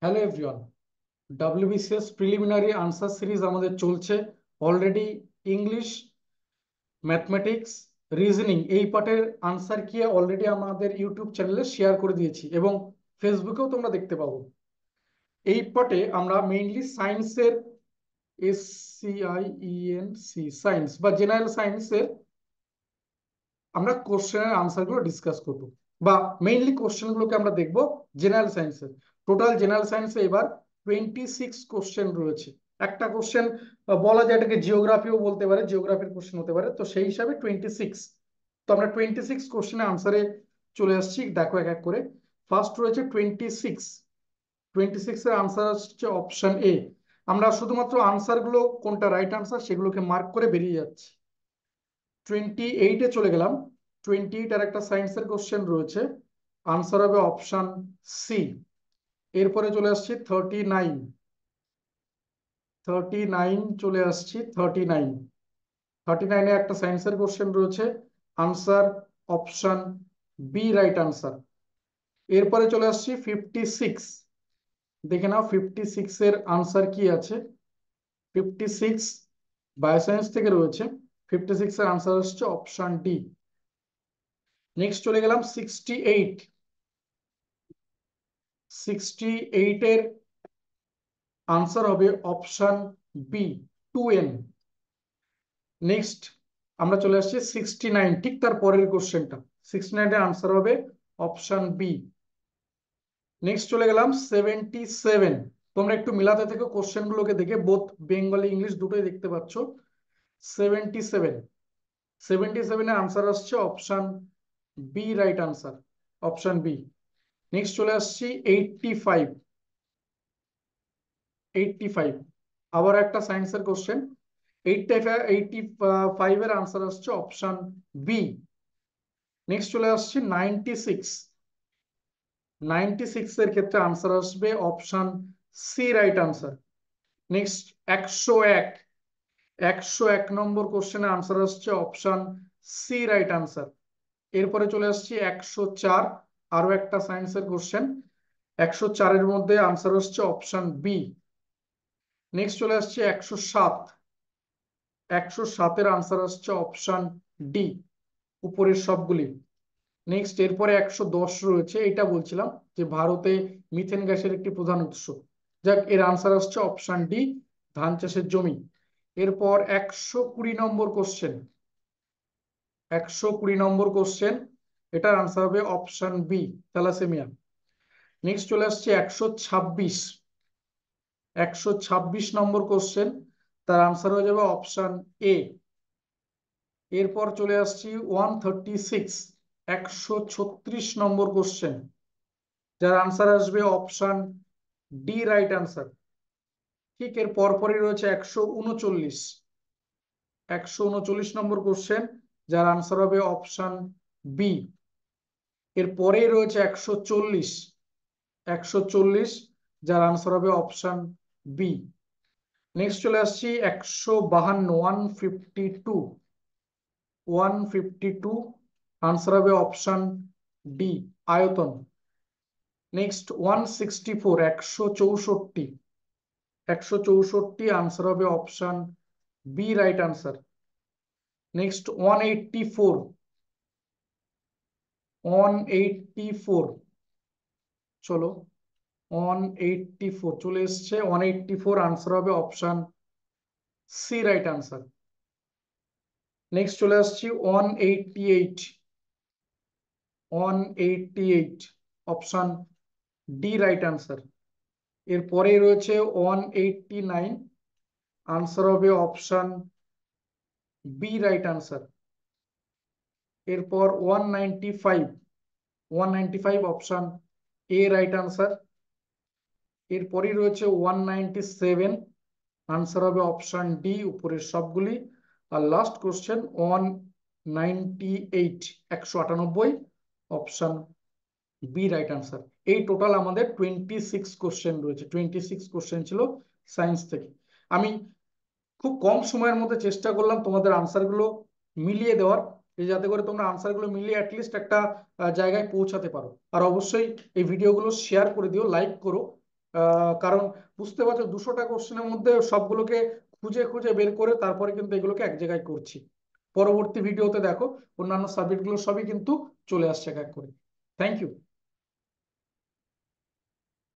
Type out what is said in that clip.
Hello everyone, WBCS preliminary answer series আমাদের চলছে। Already English, mathematics, reasoning এই পার্টের আনসার কি অলরেডি আমাদের ইউটিউব চ্যানেলে শেয়ার করে দিয়েছি এবং ফেসবুকেও তোমরা দেখতে পাবো। এই পার্টে আমরা মেইনলি সায়েন্সের SCIENC সায়েন্স বা জেনারেল সায়েন্সের আমরা কোশ্চেনের আনসারগুলো ডিসকাস করব, বা মেইনলি কোশ্চেনগুলোকে আমরা দেখব জেনারেল সায়েন্সের। টোটাল জেনারেল সায়েন্সে এবার 26 কোশ্চেন রয়েছে। একটা কোশ্চেন বলা যায় এটাকে জিওগ্রাফিও বলতে পারে, জিওগ্রাফির কোশ্চেন হতে পারে, তো সেই হিসাবে 26। তো আমরা 26 কোশ্চেনের আনসারে চলে আসছি, দেখো এক এক করে। ফার্স্ট রয়েছে 26। 26 এর আনসার হচ্ছে অপশন এ। আমরা শুধুমাত্র আনসারগুলো কোনটা রাইট আনসার সেগুলোকে মার্ক করে বেরিয়ে যাচ্ছি। 28-এ চলে গেলাম। 28 আর একটা সায়েন্সের কোশ্চেন রয়েছে, আনসার হবে অপশন সি। এরপরে চলে আসছি 39। 39 চলে আসছি 39। 39-এ একটা সায়েন্সের কোশ্চেন রয়েছে, answer option B right answer. এরপরে চলে আসছি 56। দেখে নাও 56 এর আনসার কি আছে। 56 বায়োসায়েন্স থেকে রয়েছে। 56 এর আনসার হচ্ছে অপশন ডি। নেক্সট চলে গেলাম 68। 68 এর আনসার হবে অপশন বি, 2N। নেক্সট আমরা চলে আসছি 69, ঠিক তার পরের কোশ্চেনটা। 69 এর আনসার হবে অপশন বি। নেক্সট চলে গেলাম 77। তোমরা একটু মিলাতে থেকো কোশ্চেন গুলোকে দেখে, বোথ বেঙ্গলি ইংলিশ দুটোই দেখতে পাচ্ছ। 77। 77 এর আনসার আসছে option B right answer, option B. Next চলে আসছি 85। 85 আবার একটা সায়েন্সের কোশ্চেন। 85 এর আনসার আসছে অপশন বি। নেক্সট চলে আসছি 96। 96 এর ক্ষেত্রে আনসার আসবে option C right answer. Next 101। 101 নম্বর কোশ্চেনে আনসার আসছে অপশন সি রাইট আনসার। এরপরে চলে আসছি 104, আরো একটা সায়েন্সের কোশ্চেন। 104-এর মধ্যে আনসার হচ্ছে অপশন বি। নেক্সট চলে আসছে 107। 107-এর আনসার আসছে অপশন ডি, উপরের সবগুলি। নেক্সট এরপরে 110 রয়েছে, এটা বলছিলাম যে ভারতে মিথেন গ্যাসের একটি প্রধান উৎস। যাক, এর আনসার আসছে অপশন ডি, ধান চাষের জমি। এরপর 120 নম্বর কোশ্চেন। 120 নম্বর কোশ্চেন, এটার আনসার হবে অপশন বি, থ্যালাসেমিয়া। নেক্সট চলে আসছে 126। 126 নম্বর কোশ্চেন, তার আনসার হয়ে যাবে অপশন এ। এরপর চলে আসছি 136। 136 নম্বর কোশ্চেন, যার আনসার আসবে অপশন ডি রাইট আনসার। ঠিক এর পরপরই রয়েছে 139। 139 নম্বর কোশ্চেন, যার আনসার হবে অপশন বি। এর পরেই রয়েছে 140। 140, যার আনসার হবে অপশন বি। নেক্সট চলে আসছি 152। 152। 152 আনসার হবে অপশন ডি, আয়তন। নেক্সট 164। 164। 164 আনসার হবে option B right answer. Next 184। 184 চলো, 184 চলে এসছে। 184 আনসার হবে option C right answer. Next চলে আসছি 188। 188 অপশন ডি রাইট আনসার। এরপরে রয়েছে 189, আনসার হবে অপশন বি রাইট আনসার। এরপর 195। 195 অপশন এ রাইট আনসার। এরপরই রয়েছে 197, আনসার হবে অপশন ডি, উপরের সবগুলি। আর last question 198, 198 option B right answer. এই টোটাল আমাদের 26 কোশ্চেন রয়েছে। 26 কোশ্চেন ছিল সায়েন্স থেকে। আমি খুব কম সময়ের মধ্যে চেষ্টা করলাম তোমাদের আনসারগুলো মিলিয়ে দেওয়ার, যাতে করে তোমরা আনসারগুলো মিলিয়ে অ্যাটলিস্ট একটা জায়গায় পৌঁছাতে পারো। আর অবশ্যই এই ভিডিওগুলো শেয়ার করে দিও, লাইক করো। কারণ বুঝতে পারছো 200টা কোশ্চেনের মধ্যে সবগুলোকে খুঁজে খুঁজে বের করে তারপরে কিন্তু এগুলোকে এক জায়গায় করছি। পরবর্তী ভিডিওতে দেখো অন্যান্য সাবজেক্টগুলো সবই কিন্তু চলে আসছে এক এক করে। Thank you.